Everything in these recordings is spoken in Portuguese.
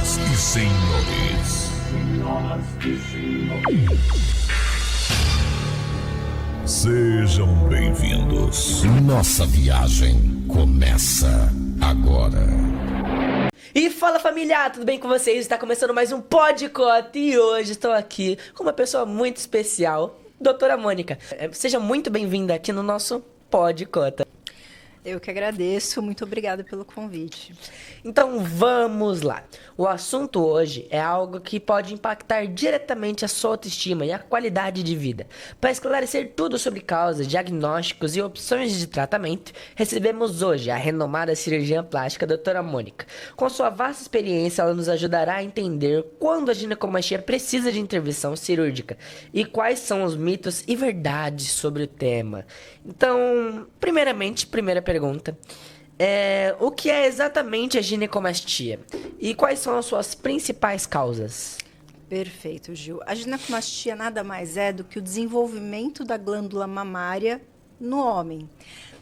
Senhoras e senhores, sejam bem-vindos. Nossa viagem começa agora. E fala, família, tudo bem com vocês? Está começando mais um Podcota e hoje estou aqui com uma pessoa muito especial, Doutora Mônica. Seja muito bem-vinda aqui no nosso Podcota. Eu que agradeço, muito obrigada pelo convite. Então vamos lá. O assunto hoje é algo que pode impactar diretamente a sua autoestima e a qualidade de vida. Para esclarecer tudo sobre causas, diagnósticos e opções de tratamento, recebemos hoje a renomada cirurgiã plástica Doutora Mônica. Com sua vasta experiência, ela nos ajudará a entender quando a ginecomastia precisa de intervenção cirúrgica e quais são os mitos e verdades sobre o tema. Então, primeiramente, primeira pergunta. O que é exatamente a ginecomastia? E quais são as suas principais causas? Perfeito, Gil. A ginecomastia nada mais é do que o desenvolvimento da glândula mamária no homem.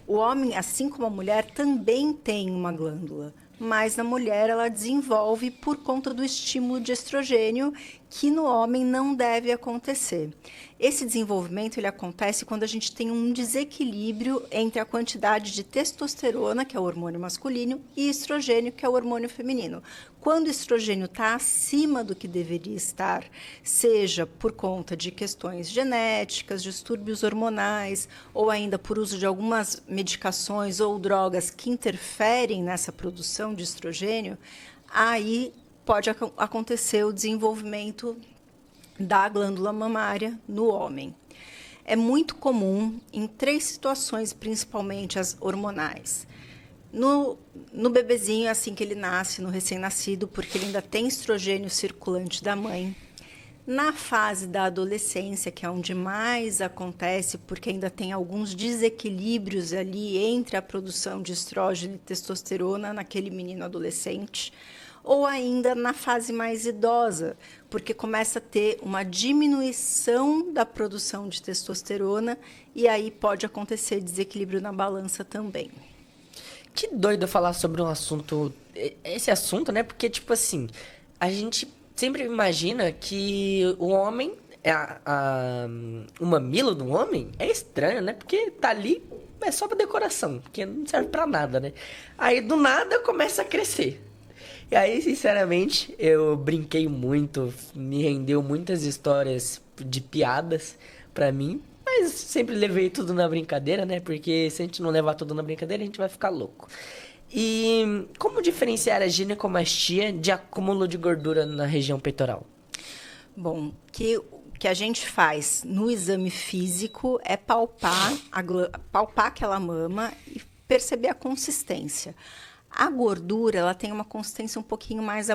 O homem, assim como a mulher, também tem uma glândula, mas na mulher ela desenvolve por conta do estímulo de estrogênio, que no homem não deve acontecer. Esse desenvolvimento ele acontece quando a gente tem um desequilíbrio entre a quantidade de testosterona, que é o hormônio masculino, e estrogênio, que é o hormônio feminino. Quando o estrogênio está acima do que deveria estar, seja por conta de questões genéticas, distúrbios hormonais, ou ainda por uso de algumas medicações ou drogas que interferem nessa produção de estrogênio, aí pode acontecer o desenvolvimento da glândula mamária no homem. É muito comum em 3 situações, principalmente as hormonais. No bebezinho, assim que ele nasce, no recém-nascido, porque ele ainda tem estrogênio circulante da mãe. Na fase da adolescência, que é onde mais acontece, porque ainda tem alguns desequilíbrios ali entre a produção de estrógeno e testosterona naquele menino adolescente, ou ainda na fase mais idosa, porque começa a ter uma diminuição da produção de testosterona e aí pode acontecer desequilíbrio na balança também. Que doido falar sobre um assunto, esse assunto, né? Porque, tipo assim, a gente sempre imagina que o homem, o mamilo do homem é estranho, né? Porque tá ali, é só pra decoração, porque não serve pra nada, né? Aí, do nada, começa a crescer. E aí, sinceramente, eu brinquei muito, me rendeu muitas histórias de piadas pra mim, mas sempre levei tudo na brincadeira, né? Porque se a gente não levar tudo na brincadeira, a gente vai ficar louco. E como diferenciar a ginecomastia de acúmulo de gordura na região peitoral? Bom, o que a gente faz no exame físico é palpar aquela mama e perceber a consistência. A gordura ela tem uma consistência um pouquinho mais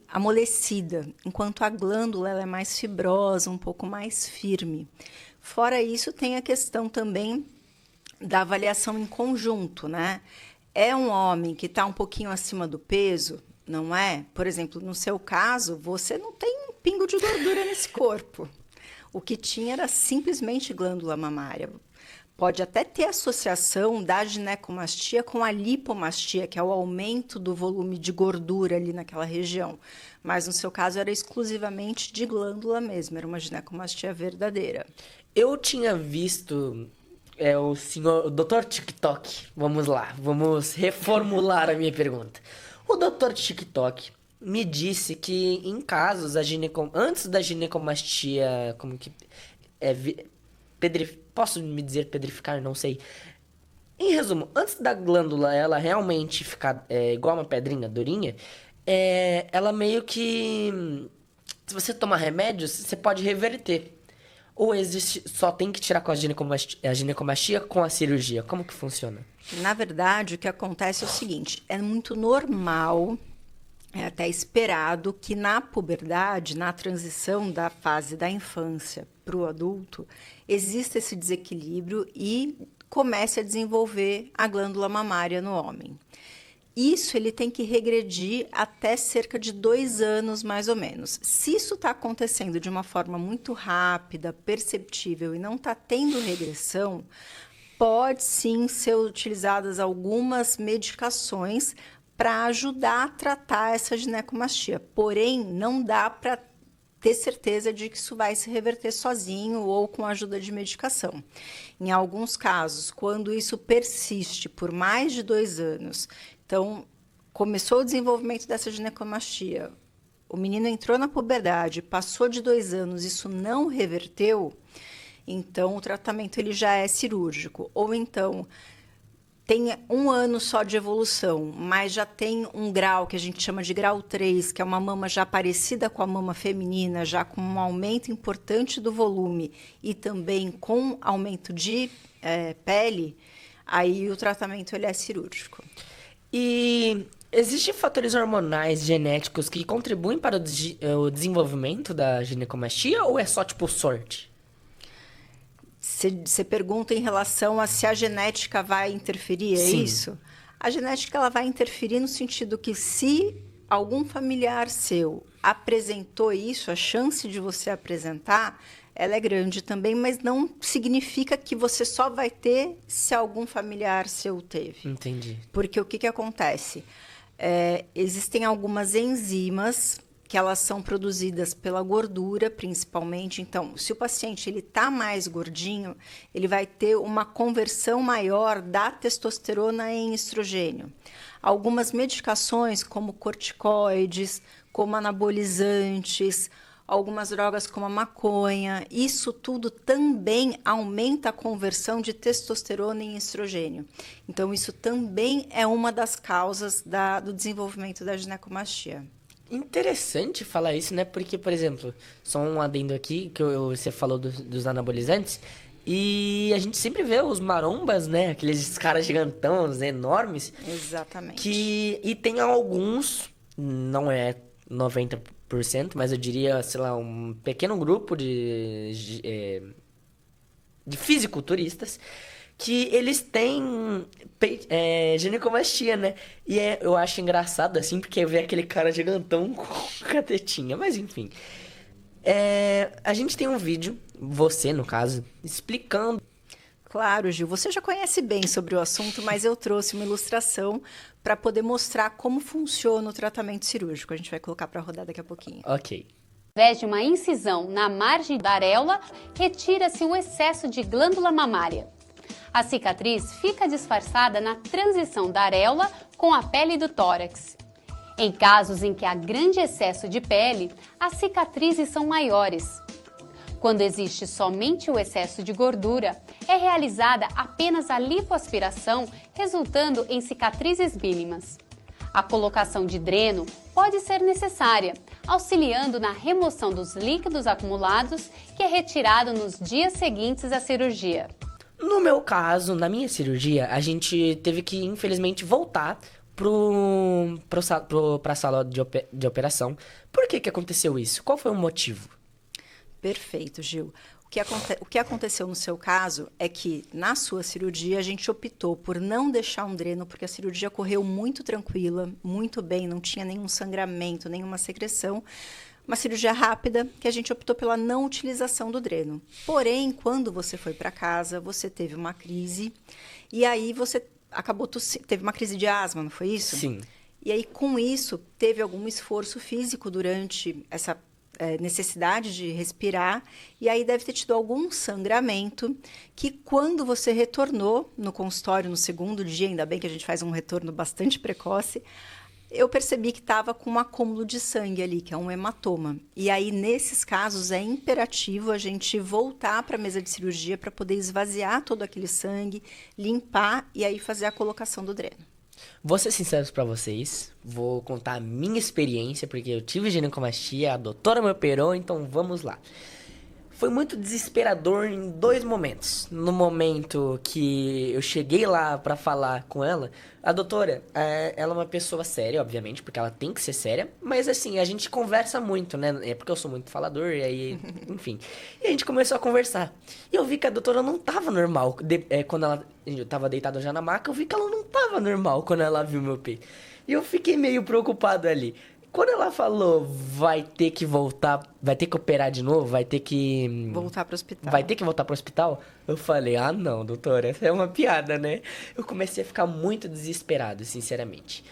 amolecida, enquanto a glândula ela é mais fibrosa, um pouco mais firme. Fora isso, tem a questão também da avaliação em conjunto, né? É um homem que está um pouquinho acima do peso, não é? Por exemplo, no seu caso, você não tem um pingo de gordura nesse corpo. O que tinha era simplesmente glândula mamária. Pode até ter associação da ginecomastia com a lipomastia, que é o aumento do volume de gordura ali naquela região. Mas, no seu caso, era exclusivamente de glândula mesmo, era uma ginecomastia verdadeira. Eu tinha visto o Dr. TikTok. Vamos lá, vamos reformular a minha pergunta. O Dr. TikTok me disse que em casos antes da ginecomastia, posso me dizer pedrificar? Não sei. Em resumo, antes da glândula ela realmente ficar igual uma pedrinha durinha, ela meio que, se você tomar remédios, você pode reverter. Ou só tem que tirar com a ginecomastia com a cirurgia? Como que funciona? Na verdade, o que acontece é o seguinte, é muito normal, é até esperado que na puberdade, na transição da fase da infância para o adulto, exista esse desequilíbrio e comece a desenvolver a glândula mamária no homem. Isso ele tem que regredir até cerca de 2 anos, mais ou menos. Se isso está acontecendo de uma forma muito rápida, perceptível e não está tendo regressão, pode sim ser utilizadas algumas medicações para ajudar a tratar essa ginecomastia. Porém, não dá para ter certeza de que isso vai se reverter sozinho ou com a ajuda de medicação. Em alguns casos, quando isso persiste por mais de 2 anos, então começou o desenvolvimento dessa ginecomastia, o menino entrou na puberdade, passou de 2 anos, isso não reverteu, então o tratamento ele já é cirúrgico. Ou então tem 1 ano só de evolução, mas já tem um grau que a gente chama de grau 3, que é uma mama já parecida com a mama feminina, já com um aumento importante do volume e também com aumento de pele, aí o tratamento ele é cirúrgico. E existem fatores hormonais genéticos que contribuem para o desenvolvimento da ginecomastia ou é só tipo sorte? Você pergunta em relação a se a genética vai interferir, é Sim. isso? A genética ela vai interferir no sentido que se algum familiar seu apresentou isso, a chance de você apresentar, ela é grande também, mas não significa que você só vai ter se algum familiar seu teve. Entendi. Porque o que acontece? Existem algumas enzimas que elas são produzidas pela gordura, principalmente. Então, se o paciente está mais gordinho, ele vai ter uma conversão maior da testosterona em estrogênio. Algumas medicações, como corticoides, como anabolizantes, algumas drogas como a maconha, isso tudo também aumenta a conversão de testosterona em estrogênio. Então, isso também é uma das causas do desenvolvimento da ginecomastia. Interessante falar isso, né? Porque, por exemplo, só um adendo aqui, que você falou dos anabolizantes, e a gente sempre vê os marombas, né? Aqueles caras gigantões, enormes. Exatamente. E tem alguns, não é 90%, mas eu diria, sei lá, um pequeno grupo de fisiculturistas que eles têm ginecomastia, né? E eu acho engraçado, assim, porque vê aquele cara gigantão com catetinha. Mas, enfim. A gente tem um vídeo, você, no caso, explicando. Claro, Gil, você já conhece bem sobre o assunto, mas eu trouxe uma ilustração para poder mostrar como funciona o tratamento cirúrgico. A gente vai colocar para rodar daqui a pouquinho. Ok. Ao invés de uma incisão na margem da areola, retira-se o excesso de glândula mamária. A cicatriz fica disfarçada na transição da areola com a pele do tórax. Em casos em que há grande excesso de pele, as cicatrizes são maiores. Quando existe somente o excesso de gordura, é realizada apenas a lipoaspiração, resultando em cicatrizes mínimas. A colocação de dreno pode ser necessária, auxiliando na remoção dos líquidos acumulados, que é retirado nos dias seguintes à cirurgia. No meu caso, na minha cirurgia, a gente teve que, infelizmente, voltar pra sala de operação. Por que aconteceu isso? Qual foi o motivo? Perfeito, Gil. O que aconteceu no seu caso é que, na sua cirurgia, a gente optou por não deixar um dreno, porque a cirurgia correu muito tranquila, muito bem, não tinha nenhum sangramento, nenhuma secreção. Uma cirurgia rápida, que a gente optou pela não utilização do dreno. Porém, quando você foi para casa, você teve uma crise, e aí você acabou teve uma crise de asma, não foi isso? Sim. E aí, com isso, teve algum esforço físico durante essa necessidade de respirar, e aí deve ter tido algum sangramento que, quando você retornou no consultório no segundo dia, ainda bem que a gente faz um retorno bastante precoce, eu percebi que estava com um acúmulo de sangue ali, que é um hematoma. E aí, nesses casos, é imperativo a gente voltar para a mesa de cirurgia para poder esvaziar todo aquele sangue, limpar e aí fazer a colocação do dreno. Vou ser sincero pra vocês, vou contar a minha experiência, porque eu tive ginecomastia, a doutora me operou, então vamos lá. Foi muito desesperador em 2 momentos. No momento que eu cheguei lá pra falar com ela, a doutora, ela é uma pessoa séria, obviamente, porque ela tem que ser séria, mas assim, a gente conversa muito, né? É porque eu sou muito falador, e aí, enfim. E a gente começou a conversar. E eu vi que a doutora não tava normal. Quando eu tava deitado já na maca, eu vi que ela não tava normal quando ela viu meu peito. E eu fiquei meio preocupado ali. Quando ela falou, vai ter que voltar, vai ter que operar de novo, vai ter que... Voltar para o hospital. Vai ter que voltar pro hospital? Eu falei, não, doutora, essa é uma piada, né? Eu comecei a ficar muito desesperado, sinceramente.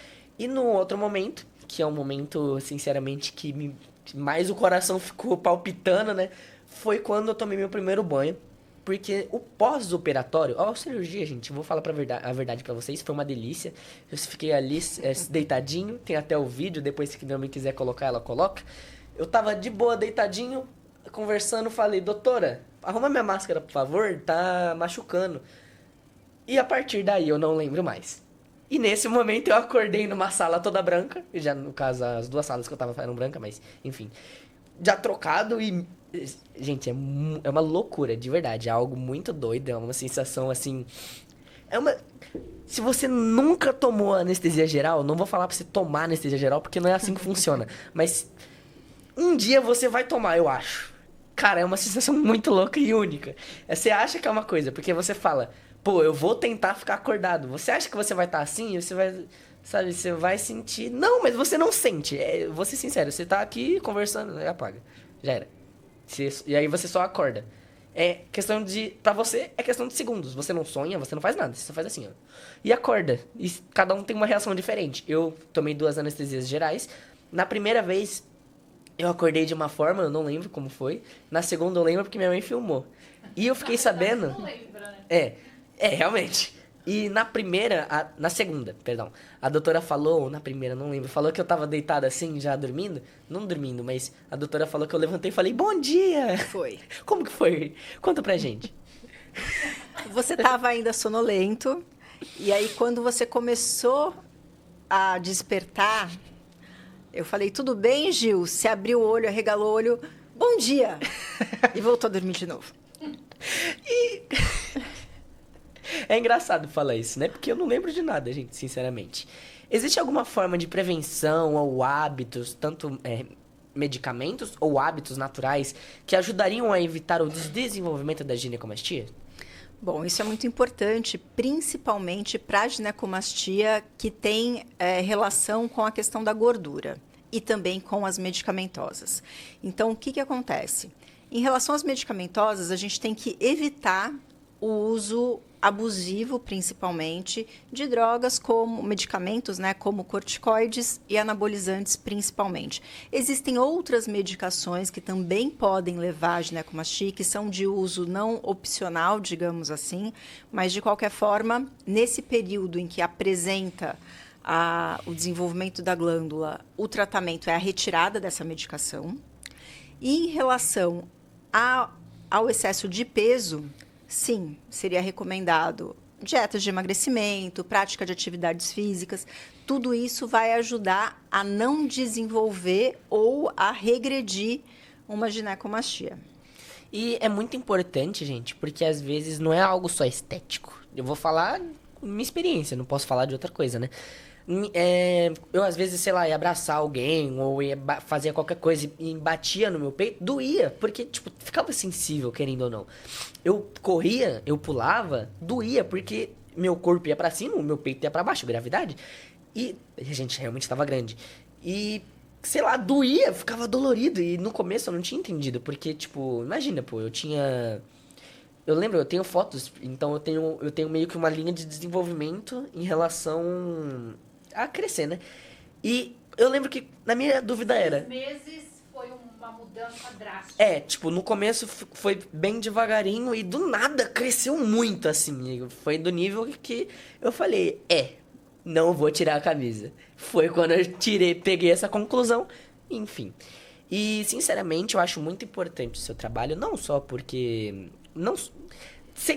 E no outro momento, que é um momento, sinceramente, que mais o coração ficou palpitando, né? Foi quando eu tomei meu primeiro banho. Porque o pós-operatório, ó, a cirurgia, gente, eu vou falar a verdade pra vocês, foi uma delícia. Eu fiquei ali deitadinho, tem até o vídeo, depois se minha mãe quiser colocar, ela coloca. Eu tava de boa, deitadinho, conversando, falei, doutora, arruma minha máscara, por favor, tá machucando. E a partir daí eu não lembro mais. E nesse momento eu acordei numa sala toda branca, já no caso as 2 salas que eu tava eram brancas, mas enfim, já trocado e... Gente, é uma loucura, de verdade. É algo muito doido, é uma sensação assim... Se você nunca tomou anestesia geral, não vou falar pra você tomar anestesia geral, porque não é assim que funciona. Mas um dia você vai tomar, eu acho. Cara, é uma sensação muito louca e única. Você acha que é uma coisa, porque você fala... Pô, eu vou tentar ficar acordado. Você acha que você vai estar assim? Você vai... Sabe, você vai sentir... Não, mas você não sente. Vou ser sincero, você tá aqui conversando, apaga. Já era. E aí você só acorda. É questão de... Pra você, é questão de segundos. Você não sonha, você não faz nada. Você só faz assim, ó. E acorda. E cada um tem uma reação diferente. Eu tomei 2 anestesias gerais. Na primeira vez, eu acordei de uma forma, eu não lembro como foi. Na segunda eu lembro porque minha mãe filmou. E eu fiquei sabendo... Não lembra, né? Realmente. E na segunda, perdão, a doutora falou, na primeira, não lembro, falou que eu tava deitado assim, já dormindo. Não dormindo, mas a doutora falou que eu levantei e falei, bom dia! Foi. Como que foi? Conta pra gente. Você tava ainda sonolento, e aí quando você começou a despertar, eu falei, tudo bem, Gil? Você abriu o olho, arregalou o olho, bom dia! E voltou a dormir de novo. E... É engraçado falar isso, né? Porque eu não lembro de nada, gente, sinceramente. Existe alguma forma de prevenção ou hábitos, tanto medicamentos ou hábitos naturais, que ajudariam a evitar o desenvolvimento da ginecomastia? Bom, isso é muito importante, principalmente para a ginecomastia que tem relação com a questão da gordura e também com as medicamentosas. Então, o que acontece? Em relação às medicamentosas, a gente tem que evitar o uso abusivo, principalmente, de drogas como medicamentos, né, como corticoides e anabolizantes, principalmente. Existem outras medicações que também podem levar à ginecomastia, que são de uso não opcional, digamos assim, mas, de qualquer forma, nesse período em que apresenta o desenvolvimento da glândula, o tratamento é a retirada dessa medicação. E em relação ao excesso de peso, sim, seria recomendado dietas de emagrecimento, prática de atividades físicas. Tudo isso vai ajudar a não desenvolver ou a regredir uma ginecomastia. E é muito importante, gente, porque às vezes não é algo só estético. Eu vou falar minha experiência, não posso falar de outra coisa, né? Eu, às vezes, sei lá, ia abraçar alguém ou ia fazer qualquer coisa e batia no meu peito, doía, porque, tipo, ficava sensível, querendo ou não. Eu corria, eu pulava, doía, porque meu corpo ia pra cima, o meu peito ia pra baixo, gravidade. E a gente realmente estava grande. E, sei lá, doía, ficava dolorido. E no começo eu não tinha entendido, porque, tipo, imagina, pô, eu lembro, eu tenho fotos, então eu tenho meio que uma linha de desenvolvimento em relação a crescer, né? E eu lembro que, na minha dúvida era... 6 meses foi uma mudança drástica. Tipo, no começo foi bem devagarinho e do nada cresceu muito, assim. Foi do nível que eu falei, não vou tirar a camisa. Foi quando eu peguei essa conclusão, enfim. E, sinceramente, eu acho muito importante o seu trabalho, não só porque...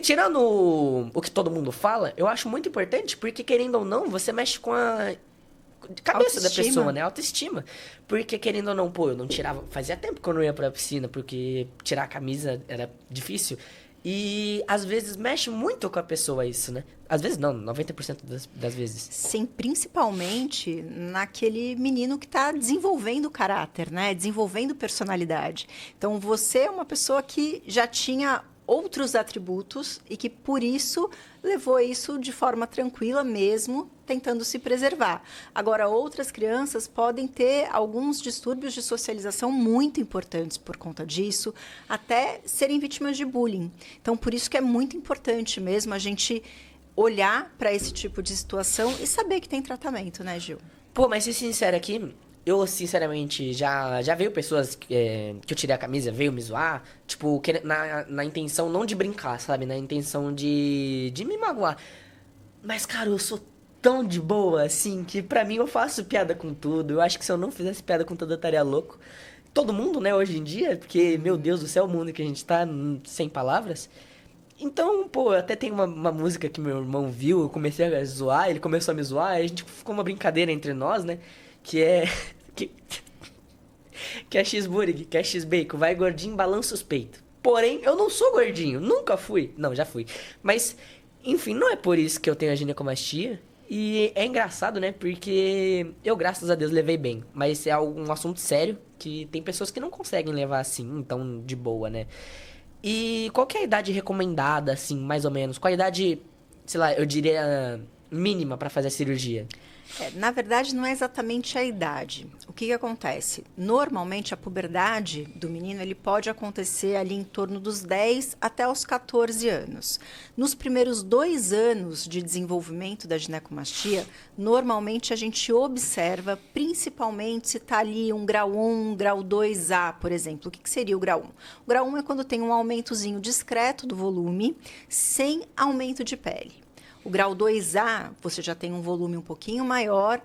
Tirando o que todo mundo fala, eu acho muito importante, porque, querendo ou não, você mexe com a cabeça da pessoa, né? Autoestima. Porque, querendo ou não, pô, eu não tirava... Fazia tempo que eu não ia pra piscina, porque tirar a camisa era difícil. E, às vezes, mexe muito com a pessoa isso, né? Às vezes não, 90% das vezes. Sim, principalmente naquele menino que está desenvolvendo caráter, né? Desenvolvendo personalidade. Então, você é uma pessoa que já tinha outros atributos e que, por isso, levou isso de forma tranquila mesmo, tentando se preservar. Agora, outras crianças podem ter alguns distúrbios de socialização muito importantes por conta disso, até serem vítimas de bullying. Então, por isso que é muito importante mesmo a gente olhar para esse tipo de situação e saber que tem tratamento, né, Gil? Pô, mas ser sincero aqui, eu sinceramente já veio pessoas que eu tirei a camisa, veio me zoar, tipo, na intenção não de brincar, sabe? Na intenção de me magoar. Mas, cara, eu sou tão de boa, assim, que pra mim eu faço piada com tudo. Eu acho que se eu não fizesse piada com tudo, eu estaria louco. Todo mundo, né, hoje em dia, porque, meu Deus do céu, o mundo que a gente tá, sem palavras. Então, pô, até tem uma música que meu irmão viu, eu comecei a zoar, ele começou a me zoar, aí a gente ficou uma brincadeira entre nós, né? Que é. Que é cheeseburger, que é x-bacon, vai gordinho, balança os peitos. Porém, eu não sou gordinho, nunca fui. Não, já fui. Mas, enfim, não é por isso que eu tenho a ginecomastia. E é engraçado, né? Porque eu, graças a Deus, levei bem. Mas é um assunto sério que tem pessoas que não conseguem levar assim, então de boa, né? E qual que é a idade recomendada, assim, mais ou menos? Qual a idade, sei lá, eu diria mínima pra fazer a cirurgia? Na verdade, não é exatamente a idade. O que acontece? Normalmente, a puberdade do menino ele pode acontecer ali em torno dos 10 até os 14 anos. Nos primeiros 2 anos de desenvolvimento da ginecomastia, normalmente a gente observa, principalmente se está ali um grau 1, um grau 2A, por exemplo. O que seria o grau 1? O grau 1 é quando tem um aumentozinho discreto do volume, sem aumento de pele. O grau 2A, você já tem um volume um pouquinho maior,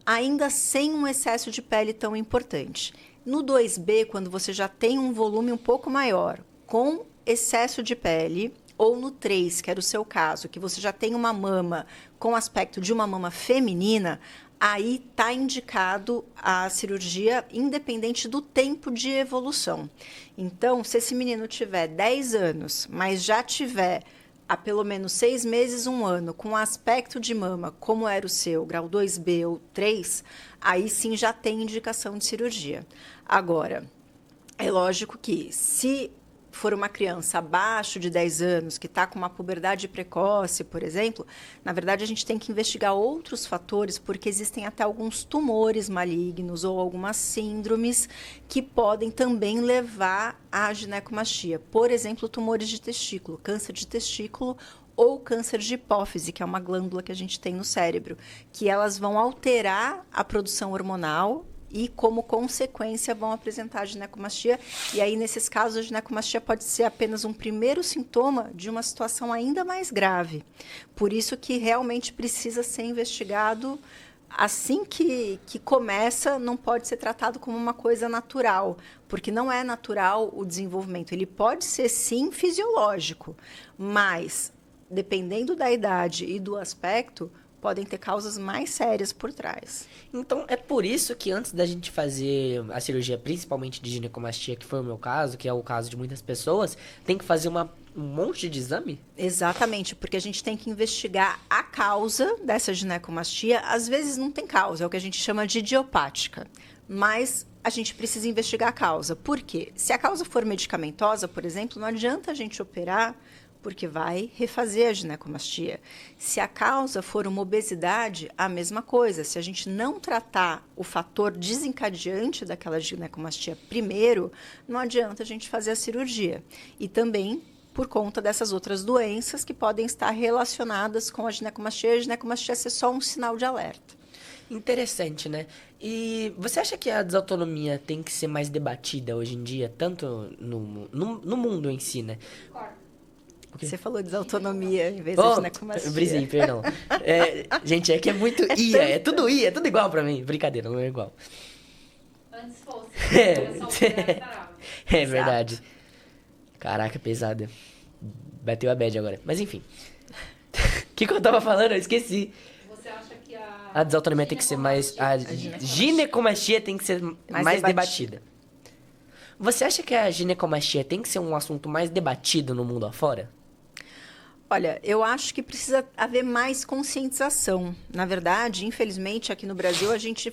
ainda sem um excesso de pele tão importante. No 2B, quando você já tem um volume um pouco maior, com excesso de pele, ou no 3, que era o seu caso, que você já tem uma mama com aspecto de uma mama feminina, aí está indicado a cirurgia independente do tempo de evolução. Então, se esse menino tiver 10 anos, mas já tiver há pelo menos 6 meses, 1 ano, com aspecto de mama, como era o seu, grau 2B ou 3, aí sim já tem indicação de cirurgia. Agora, é lógico que se for uma criança abaixo de 10 anos, que está com uma puberdade precoce, por exemplo, na verdade a gente tem que investigar outros fatores, porque existem até alguns tumores malignos ou algumas síndromes que podem também levar à ginecomastia. Por exemplo, tumores de testículo, câncer de testículo ou câncer de hipófise, que é uma glândula que a gente tem no cérebro, que elas vão alterar a produção hormonal e, como consequência, vão apresentar a ginecomastia. E aí, nesses casos, a ginecomastia pode ser apenas um primeiro sintoma de uma situação ainda mais grave. Por isso que realmente precisa ser investigado assim que começa, não pode ser tratado como uma coisa natural, porque não é natural o desenvolvimento. Ele pode ser, sim, fisiológico, mas, dependendo da idade e do aspecto, podem ter causas mais sérias por trás. Então, é por isso que antes da gente fazer a cirurgia, principalmente de ginecomastia, que foi o meu caso, que é o caso de muitas pessoas, tem que fazer um monte de exame? Exatamente, porque a gente tem que investigar a causa dessa ginecomastia. Às vezes não tem causa, é o que a gente chama de idiopática, mas a gente precisa investigar a causa. Por quê? Se a causa for medicamentosa, por exemplo, não adianta a gente operar, porque vai refazer a ginecomastia. Se a causa for uma obesidade, a mesma coisa. Se a gente não tratar o fator desencadeante daquela ginecomastia primeiro, não adianta a gente fazer a cirurgia. E também por conta dessas outras doenças que podem estar relacionadas com a ginecomastia ser só um sinal de alerta. Interessante, né? E você acha que a desautonomia tem que ser mais debatida hoje em dia, tanto no mundo em si, né? Você falou de desautonomia em vez de ginecomastia. Brisei, perdão. Gente, é que é muito IA, é tudo igual pra mim. Brincadeira, não é igual. Antes fosse. É verdade. Caraca, pesada. Bateu a bad agora. Mas enfim. O que eu tava falando? Eu esqueci. Você acha que a desautonomia tem que ser mais... A ginecomastia tem que ser mais debatida. Você acha que a ginecomastia tem que ser um assunto mais debatido no mundo afora? Olha, eu acho que precisa haver mais conscientização. Na verdade, infelizmente, aqui no Brasil, a gente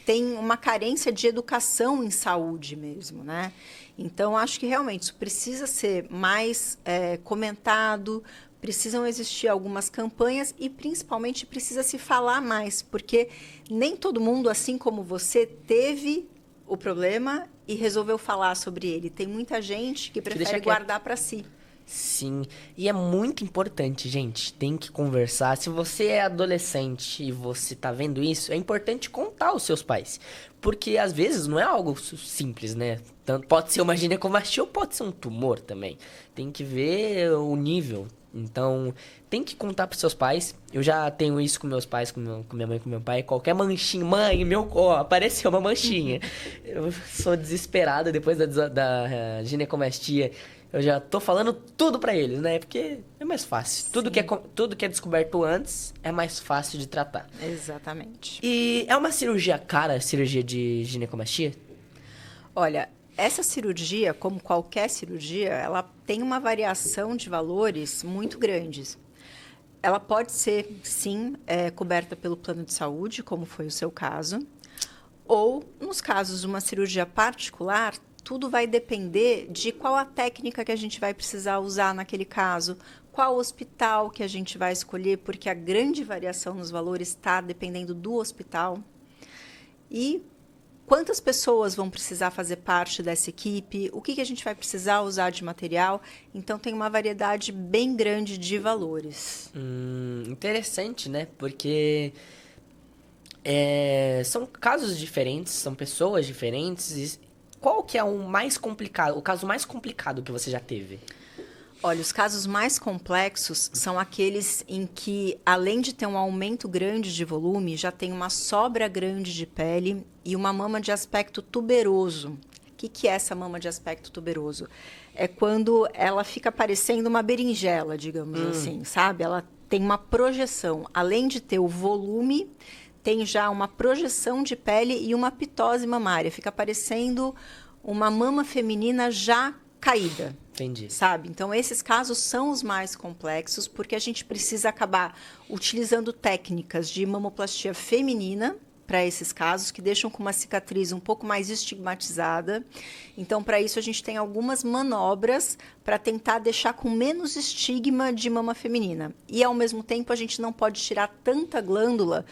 tem uma carência de educação em saúde mesmo, né? Então, acho que realmente isso precisa ser mais comentado, precisam existir algumas campanhas e, principalmente, precisa se falar mais, porque nem todo mundo, assim como você, teve o problema e resolveu falar sobre ele. Tem muita gente que prefere guardar para si. Sim, e é muito importante, gente, tem que conversar. Se você é adolescente e você tá vendo isso, é importante contar aos seus pais. Porque às vezes não é algo simples, né? Tanto pode ser uma ginecomastia ou pode ser um tumor também. Tem que ver o nível. Então, tem que contar pros seus pais. Eu já tenho isso com meus pais, com minha mãe, com meu pai. Qualquer manchinha, mãe, apareceu uma manchinha. Eu sou desesperada depois da ginecomastia. Eu já tô falando tudo pra eles, né? Porque é mais fácil. Tudo que é descoberto antes é mais fácil de tratar. Exatamente. E é uma cirurgia cara, a cirurgia de ginecomastia? Olha, essa cirurgia, como qualquer cirurgia, ela tem uma variação de valores muito grandes. Ela pode ser, sim, coberta pelo plano de saúde, como foi o seu caso, ou, nos casos de uma cirurgia particular, tudo vai depender de qual a técnica que a gente vai precisar usar naquele caso, qual hospital que a gente vai escolher, porque a grande variação nos valores está dependendo do hospital. E quantas pessoas vão precisar fazer parte dessa equipe, o que a gente vai precisar usar de material. Então, tem uma variedade bem grande de valores. Interessante, né? Porque são casos diferentes, são pessoas diferentes. Qual que é o caso mais complicado que você já teve? Olha, os casos mais complexos são aqueles em que, além de ter um aumento grande de volume, já tem uma sobra grande de pele e uma mama de aspecto tuberoso. O que é essa mama de aspecto tuberoso? É quando ela fica parecendo uma berinjela, digamos assim, sabe? Ela tem uma projeção. Além de ter o volume, tem já uma projeção de pele e uma pitose mamária. Fica parecendo uma mama feminina já caída. Entendi. Sabe? Então, esses casos são os mais complexos, porque a gente precisa acabar utilizando técnicas de mamoplastia feminina para esses casos, que deixam com uma cicatriz um pouco mais estigmatizada. Então, para isso, a gente tem algumas manobras para tentar deixar com menos estigma de mama feminina. E, ao mesmo tempo, a gente não pode tirar tanta glândula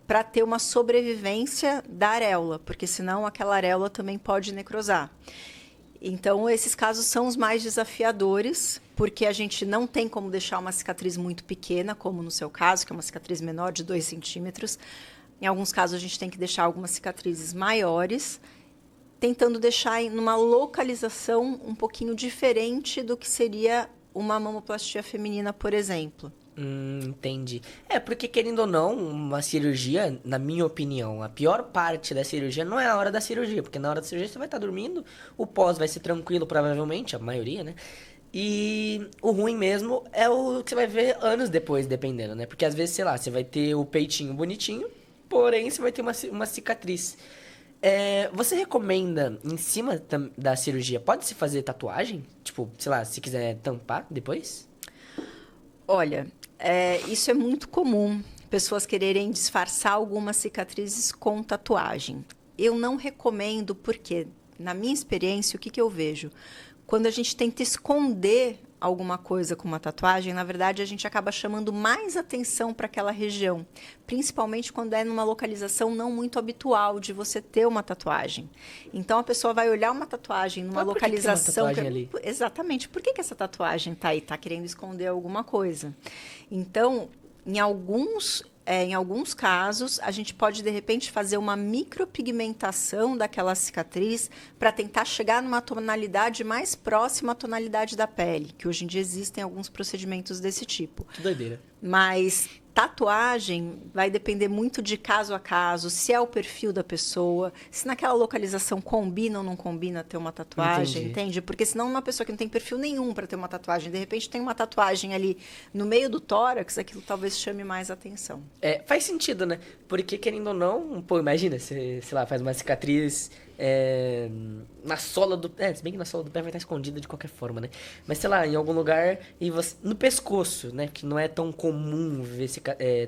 para ter uma sobrevivência da areola, porque senão aquela areola também pode necrosar. Então, esses casos são os mais desafiadores, porque a gente não tem como deixar uma cicatriz muito pequena, como no seu caso, que é uma cicatriz menor de 2 centímetros. Em alguns casos, a gente tem que deixar algumas cicatrizes maiores, tentando deixar numa localização um pouquinho diferente do que seria uma mamoplastia feminina, por exemplo. Entendi. Porque querendo ou não, uma cirurgia, na minha opinião, a pior parte da cirurgia não é a hora da cirurgia, porque na hora da cirurgia você vai estar dormindo, o pós vai ser tranquilo, provavelmente, a maioria, né? E o ruim mesmo é o que você vai ver anos depois, dependendo, né? Porque às vezes, sei lá, você vai ter o peitinho bonitinho, porém você vai ter uma cicatriz. Você recomenda, em cima da cirurgia, pode-se fazer tatuagem? Tipo, sei lá, se quiser tampar depois? Olha, isso é muito comum, pessoas quererem disfarçar algumas cicatrizes com tatuagem. Eu não recomendo porque, na minha experiência, o que eu vejo? Quando a gente tenta esconder alguma coisa com uma tatuagem, na verdade, a gente acaba chamando mais atenção para aquela região, principalmente quando é numa localização não muito habitual de você ter uma tatuagem. Então, a pessoa vai olhar uma tatuagem numa localização... Por que tem uma tatuagem ali? Exatamente. Por que essa tatuagem está aí? Está querendo esconder alguma coisa. Então, em alguns casos, a gente pode, de repente, fazer uma micropigmentação daquela cicatriz para tentar chegar numa tonalidade mais próxima à tonalidade da pele, que hoje em dia existem alguns procedimentos desse tipo. Que doideira. Mas tatuagem vai depender muito de caso a caso, se é o perfil da pessoa, se naquela localização combina ou não combina ter uma tatuagem, entende? Porque senão uma pessoa que não tem perfil nenhum para ter uma tatuagem, de repente tem uma tatuagem ali no meio do tórax, aquilo talvez chame mais atenção. Faz sentido, né? Porque, querendo ou não, imagina, você, sei lá, faz uma cicatriz na sola do... se bem que na sola do pé vai estar escondida de qualquer forma, né? Mas, sei lá, em algum lugar, no pescoço, né? Que não é tão comum ver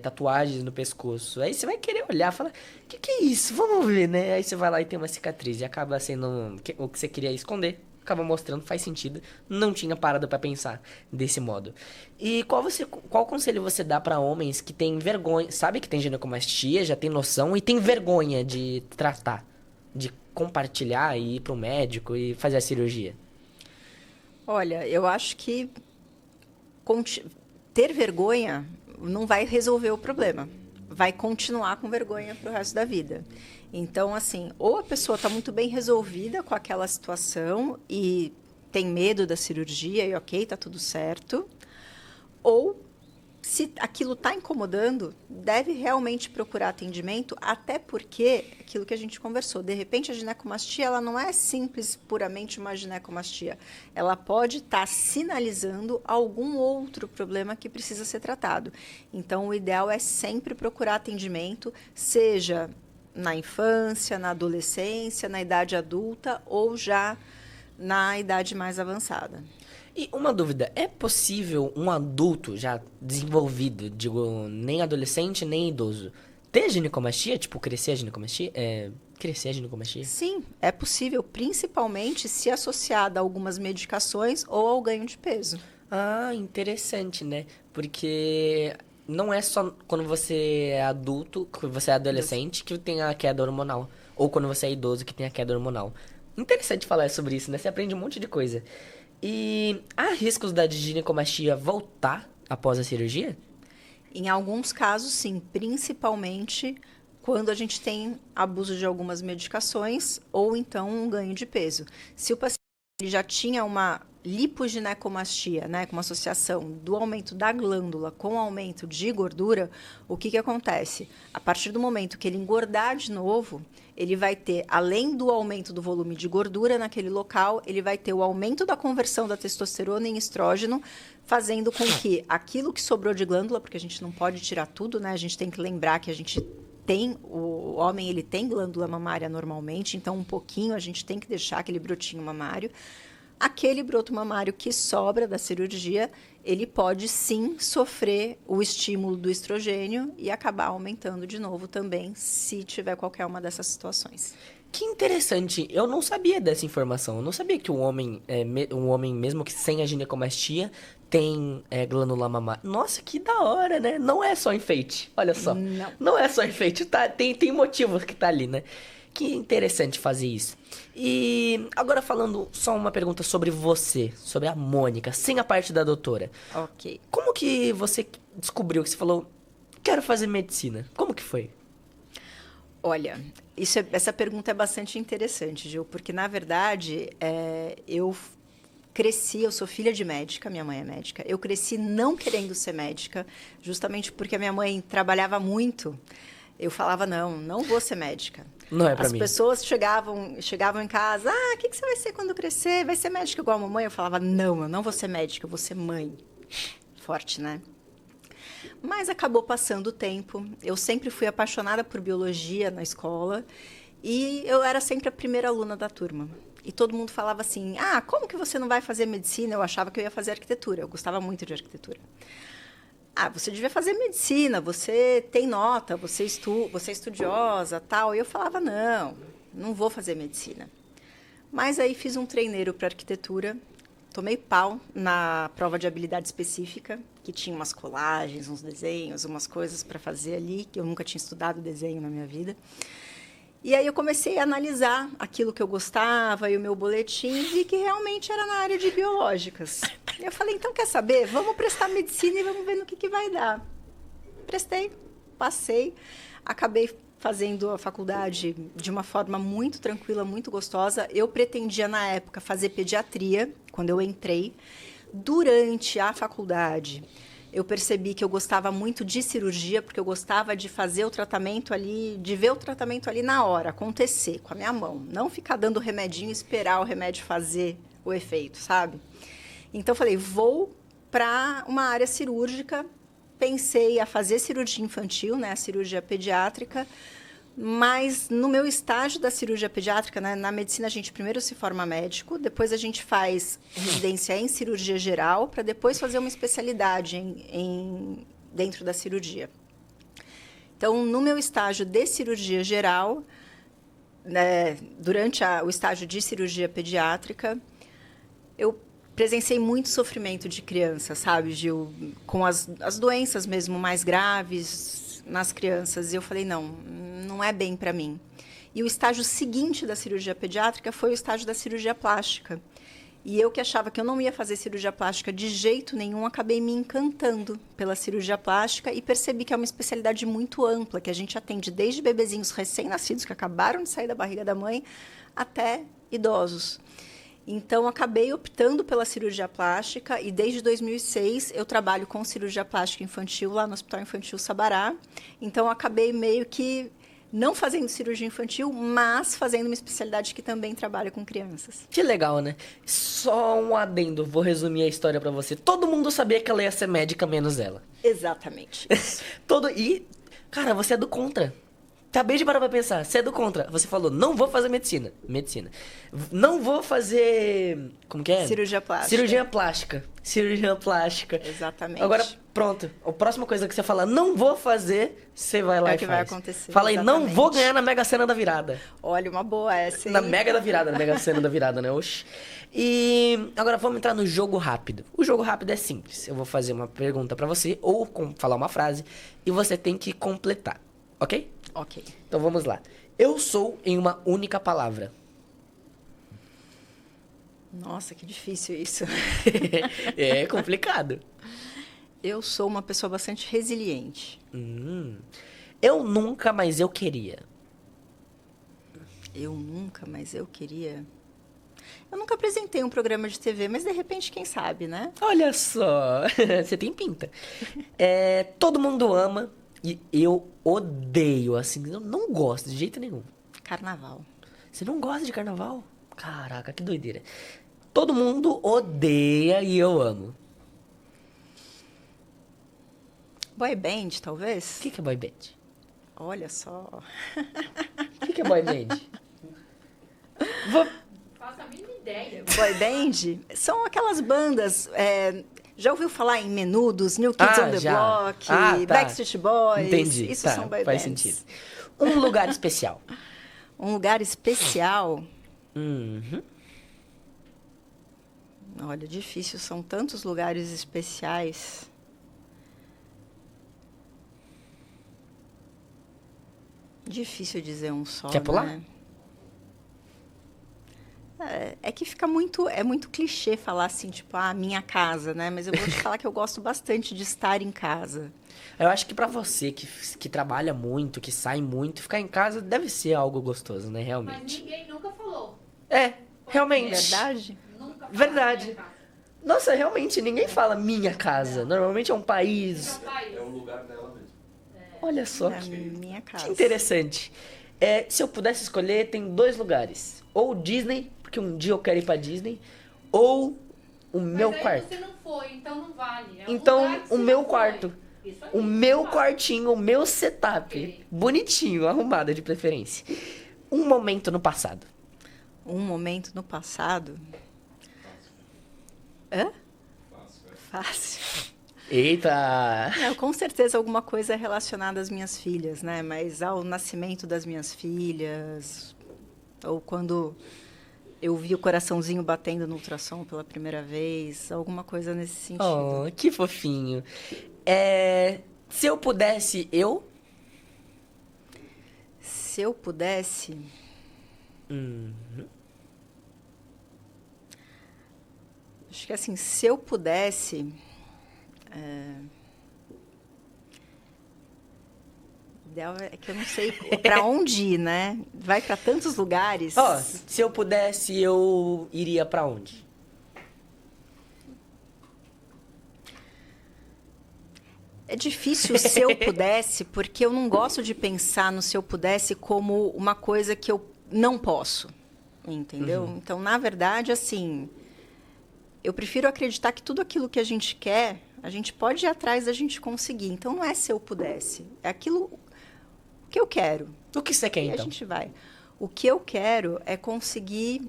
tatuagens no pescoço. Aí você vai querer olhar e falar, que é isso? Vamos ver, né? Aí você vai lá e tem uma cicatriz e acaba sendo o que você queria esconder. Acaba mostrando, faz sentido. Não tinha parado pra pensar desse modo. E qual conselho você dá pra homens que têm vergonha, sabe que tem ginecomastia, já tem noção e tem vergonha de tratar, de compartilhar e ir pro médico e fazer a cirurgia? Olha, eu acho que ter vergonha não vai resolver o problema. Vai continuar com vergonha para o resto da vida. Então, assim, ou a pessoa está muito bem resolvida com aquela situação e tem medo da cirurgia e ok, está tudo certo, ou se aquilo está incomodando, deve realmente procurar atendimento, até porque, aquilo que a gente conversou, de repente a ginecomastia ela não é simples, puramente uma ginecomastia. Ela pode estar sinalizando algum outro problema que precisa ser tratado. Então, o ideal é sempre procurar atendimento, seja na infância, na adolescência, na idade adulta ou já na idade mais avançada. E uma dúvida, é possível um adulto já desenvolvido, digo, nem adolescente, nem idoso, ter ginecomastia? Tipo, crescer a ginecomastia? Crescer a ginecomastia? Sim, é possível, principalmente se associada a algumas medicações ou ao ganho de peso. Ah, interessante, né? Porque não é só quando você é adulto, quando você é adolescente, que tem a queda hormonal. Ou quando você é idoso, que tem a queda hormonal. Interessante falar sobre isso, né? Você aprende um monte de coisa. E há riscos da ginecomastia voltar após a cirurgia? Em alguns casos, sim, principalmente quando a gente tem abuso de algumas medicações ou então um ganho de peso. Se o paciente já tinha uma lipoginecomastia, né, com uma associação do aumento da glândula com o aumento de gordura, o que acontece? A partir do momento que ele engordar de novo, ele vai ter, além do aumento do volume de gordura naquele local, ele vai ter o aumento da conversão da testosterona em estrógeno, fazendo com que aquilo que sobrou de glândula, porque a gente não pode tirar tudo, né? A gente tem que lembrar que a gente tem, o homem ele tem glândula mamária normalmente, então um pouquinho a gente tem que deixar aquele brotinho mamário. Aquele broto mamário que sobra da cirurgia, ele pode sim sofrer o estímulo do estrogênio e acabar aumentando de novo também, se tiver qualquer uma dessas situações. Que interessante, eu não sabia dessa informação. Eu não sabia que um homem mesmo que sem a ginecomastia tem glândula mamária. Nossa, que da hora, né? Não é só enfeite, olha só. Não é só enfeite, tá? Tem motivo que tá ali, né? Que interessante fazer isso. E agora falando só uma pergunta sobre você, sobre a Mônica, sem a parte da doutora. Ok. Como que você descobriu que você falou, quero fazer medicina? Como que foi? Olha, essa pergunta é bastante interessante, Gil, porque, na verdade, eu sou filha de médica, minha mãe é médica. Eu cresci não querendo ser médica, justamente porque a minha mãe trabalhava muito. Eu falava, não vou ser médica. Não é pra mim. As pessoas chegavam em casa, o que você vai ser quando crescer? Vai ser médica igual a mamãe? Eu falava, não, eu não vou ser médica, eu vou ser mãe. Forte, né? Mas acabou passando o tempo. Eu sempre fui apaixonada por biologia na escola e eu era sempre a primeira aluna da turma. E todo mundo falava assim, como que você não vai fazer medicina? Eu achava que eu ia fazer arquitetura, eu gostava muito de arquitetura. Você devia fazer medicina, você tem nota, você é estudiosa, tal. E eu falava, não vou fazer medicina. Mas aí fiz um treineiro para arquitetura, tomei pau na prova de habilidade específica, que tinha umas colagens, uns desenhos, umas coisas para fazer ali, que eu nunca tinha estudado desenho na minha vida. E aí eu comecei a analisar aquilo que eu gostava e o meu boletim e vi que realmente era na área de biológicas. E eu falei, então quer saber? Vamos prestar medicina e vamos ver no que vai dar. Prestei, passei, acabei fazendo a faculdade de uma forma muito tranquila, muito gostosa. Eu pretendia, na época, fazer pediatria, quando eu entrei. Durante a faculdade, eu percebi que eu gostava muito de cirurgia, porque eu gostava de fazer o tratamento ali, de ver o tratamento ali na hora, acontecer, com a minha mão. Não ficar dando remedinho e esperar o remédio fazer o efeito, sabe? Então, eu falei, vou para uma área cirúrgica. Pensei a fazer cirurgia infantil, né, a cirurgia pediátrica, mas no meu estágio da cirurgia pediátrica, né, na medicina a gente primeiro se forma médico, depois a gente faz residência em cirurgia geral, para depois fazer uma especialidade dentro da cirurgia. Então, no meu estágio de cirurgia geral, né, durante o estágio de cirurgia pediátrica, eu presenciei muito sofrimento de criança, sabe, Gil? Com as doenças mesmo mais graves nas crianças. E eu falei, não é bem para mim. E o estágio seguinte da cirurgia pediátrica foi o estágio da cirurgia plástica. E eu que achava que eu não ia fazer cirurgia plástica de jeito nenhum, acabei me encantando pela cirurgia plástica e percebi que é uma especialidade muito ampla, que a gente atende desde bebezinhos recém-nascidos, que acabaram de sair da barriga da mãe, até idosos. Então, acabei optando pela cirurgia plástica e desde 2006 eu trabalho com cirurgia plástica infantil lá no Hospital Infantil Sabará. Então, acabei meio que não fazendo cirurgia infantil, mas fazendo uma especialidade que também trabalha com crianças. Que legal, né? Só um adendo, vou resumir a história pra você. Todo mundo sabia que ela ia ser médica, menos ela. Exatamente. E, cara, você é do contra. Acabei de parar pra pensar, você é do contra. Você falou, não vou fazer medicina. Não vou fazer... Como que é? Cirurgia plástica. Cirurgia plástica. Exatamente. Agora, pronto. A próxima coisa que você falar, não vou fazer, você vai lá É e o que faz. vai acontecer. Fala aí, não Exatamente. vou ganhar na Mega Sena da virada. Olha, uma boa essa, hein? Na Mega Sena da virada, né? Oxi. E agora vamos entrar no jogo rápido. O jogo rápido é simples. Eu vou fazer uma pergunta pra você, ou falar uma frase, e você tem que completar, ok? Ok. Então vamos lá. Eu sou em uma única palavra. Nossa, que difícil isso. É complicado. Eu sou uma pessoa bastante resiliente. Eu nunca, mas eu queria. Eu nunca, mas eu queria... Eu nunca apresentei um programa de TV, mas de repente, quem sabe, né? Olha só, você tem pinta. Todo mundo ama e eu odeio, assim, eu não gosto de jeito nenhum. Carnaval. Você não gosta de carnaval? Caraca, que doideira. Todo mundo odeia e eu amo. Boy band, talvez? O que é boy band? Olha só. O que é boy band? Vou... Faço a mínima ideia. Boy band são aquelas bandas... já ouviu falar em Menudos, New Kids on the já. Block, Tá. Backstreet Boys? Entendi. Isso Tá, são boy faz bands. sentido. Um lugar especial. Um lugar especial... Uhum. Olha, difícil. São tantos lugares especiais. Difícil dizer um só, Quer pular? né? É que fica muito... É muito clichê falar assim, tipo, minha casa, né? Mas eu vou te falar que eu gosto bastante de estar em casa. Eu acho que pra você que trabalha muito, que sai muito, ficar em casa deve ser algo gostoso, né? Mas Realmente. ninguém nunca falou. Realmente. Verdade? Nunca falou. Verdade. Minha casa. Nossa, realmente, ninguém fala minha casa. Normalmente é um país. Meu país. É o lugar dela mesmo. Olha só É a que minha casa. interessante. Se eu pudesse escolher, tem 2 lugares. Ou Disney, porque um dia eu quero ir pra Disney, ou o meu Mas aí quarto. você não foi, então não vale. É um Então, lugar que o você meu não quarto. foi. Isso aí, O meu vale. quartinho, o meu setup. Ok. Bonitinho, arrumado de preferência. Um momento no passado. Um momento no passado... Hã? Fácil. Eita! Não, com certeza alguma coisa relacionada às minhas filhas, né? Mas ao nascimento das minhas filhas, ou quando eu vi o coraçãozinho batendo no ultrassom pela primeira vez, alguma coisa nesse sentido. Oh, que fofinho. Se eu pudesse, eu... Se eu pudesse... Acho que assim, se eu pudesse... Ideal é que eu não sei para onde ir, né? Vai para tantos lugares. Ó, se eu pudesse, eu iria pra onde? É difícil se eu pudesse, porque eu não gosto de pensar no se eu pudesse como uma coisa que eu não posso, entendeu? Então, na verdade, assim, eu prefiro acreditar que tudo aquilo que a gente quer, a gente pode ir atrás da gente conseguir. Então, não é se eu pudesse, é aquilo que eu quero. O que você quer, E a então? gente vai. O que eu quero é conseguir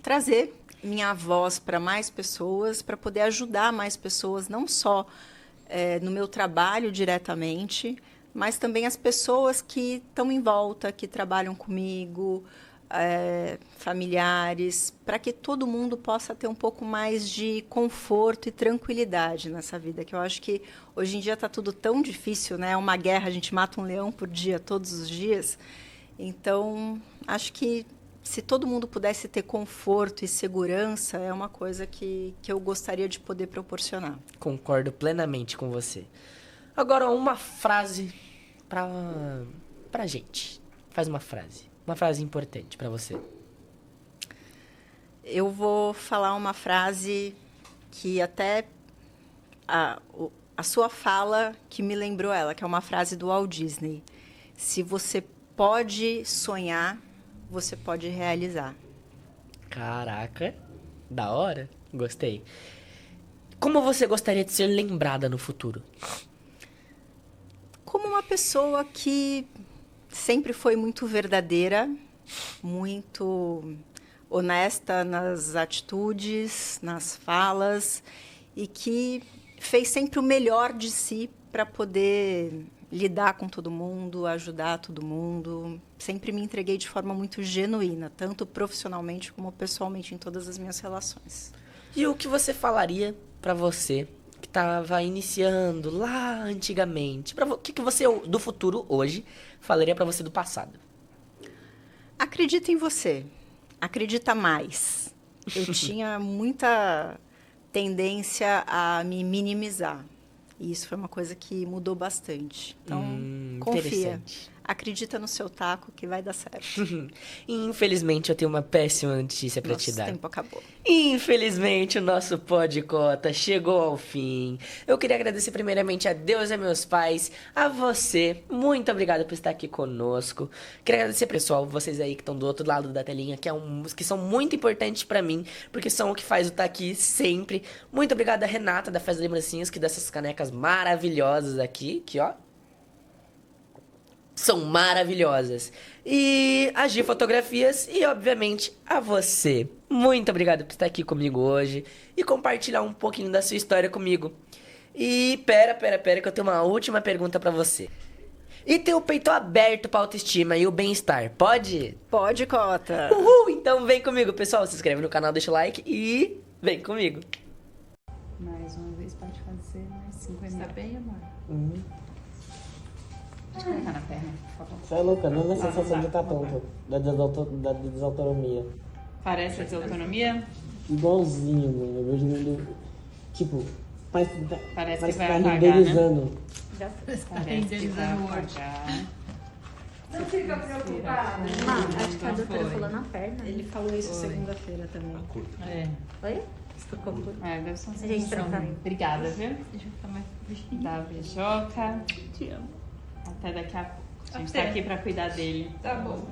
trazer minha voz para mais pessoas, para poder ajudar mais pessoas, não só no meu trabalho diretamente, mas também as pessoas que estão em volta, que trabalham comigo, familiares, para que todo mundo possa ter um pouco mais de conforto e tranquilidade nessa vida, que eu acho que hoje em dia está tudo tão difícil, né? É uma guerra, a gente mata um leão por dia, todos os dias. Então, acho que se todo mundo pudesse ter conforto e segurança, é uma coisa que eu gostaria de poder proporcionar. Concordo plenamente com você. Agora, uma frase pra gente. Faz uma frase importante pra você. Eu vou falar uma frase que até a sua fala que me lembrou ela, que é uma frase do Walt Disney. Se você pode sonhar, você pode realizar. Caraca, da hora. Gostei. Como você gostaria de ser lembrada no futuro? Como uma pessoa que sempre foi muito verdadeira, muito honesta nas atitudes, nas falas, e que fez sempre o melhor de si para poder lidar com todo mundo, ajudar todo mundo. Sempre me entreguei de forma muito genuína, tanto profissionalmente como pessoalmente em todas as minhas relações. E o que você falaria pra você que estava iniciando lá antigamente? O que você do futuro hoje falaria pra você do passado? Acredita em você. Acredita mais. Eu tinha muita tendência a me minimizar. E isso foi uma coisa que mudou bastante. Então, confia. Interessante. Acredita no seu taco que vai dar certo. Infelizmente, eu tenho uma péssima notícia pra te Nosso dar. tempo acabou. Infelizmente, o nosso Podcota chegou ao fim. Eu queria agradecer primeiramente a Deus e a meus pais, a você. Muito obrigado por estar aqui conosco. Queria agradecer, pessoal, vocês aí que estão do outro lado da telinha, que são muito importantes pra mim, porque são o que faz eu estar aqui sempre. Muito obrigado a Renata, da Faz Lembrancinhas, que dá essas canecas maravilhosas aqui, que ó, são maravilhosas. E a Gi Fotografias e, obviamente, a você. Muito obrigado por estar aqui comigo hoje e compartilhar um pouquinho da sua história comigo. E pera, que eu tenho uma última pergunta pra você. E ter o peito aberto pra autoestima e o bem-estar, pode? Pode, Cota. Uhul! Então vem comigo, pessoal. Se inscreve no canal, deixa o like e vem comigo. Mais uma vez pode fazer mais 5 ml. Tá bem, amor? Pode colocar na perna, por favor. Você é louca, não é sensação de estar tonto, da desautonomia. Parece a desautonomia? Igualzinho, mano. Eu vejo mundo. Tipo, parece Parece que que vai tá apagar, renderizando. Parece que vai apagar. Não fica preocupada. Acho que a doutora falou na perna. Ele falou isso segunda-feira também. É. Oi? Ficou por... Deve ser uma A gente sensação. trocar. Obrigada, viu? Deixa eu ficar mais Dá beijoca. Te amo. Até daqui a pouco. A gente tá aqui pra cuidar dele. Tá bom.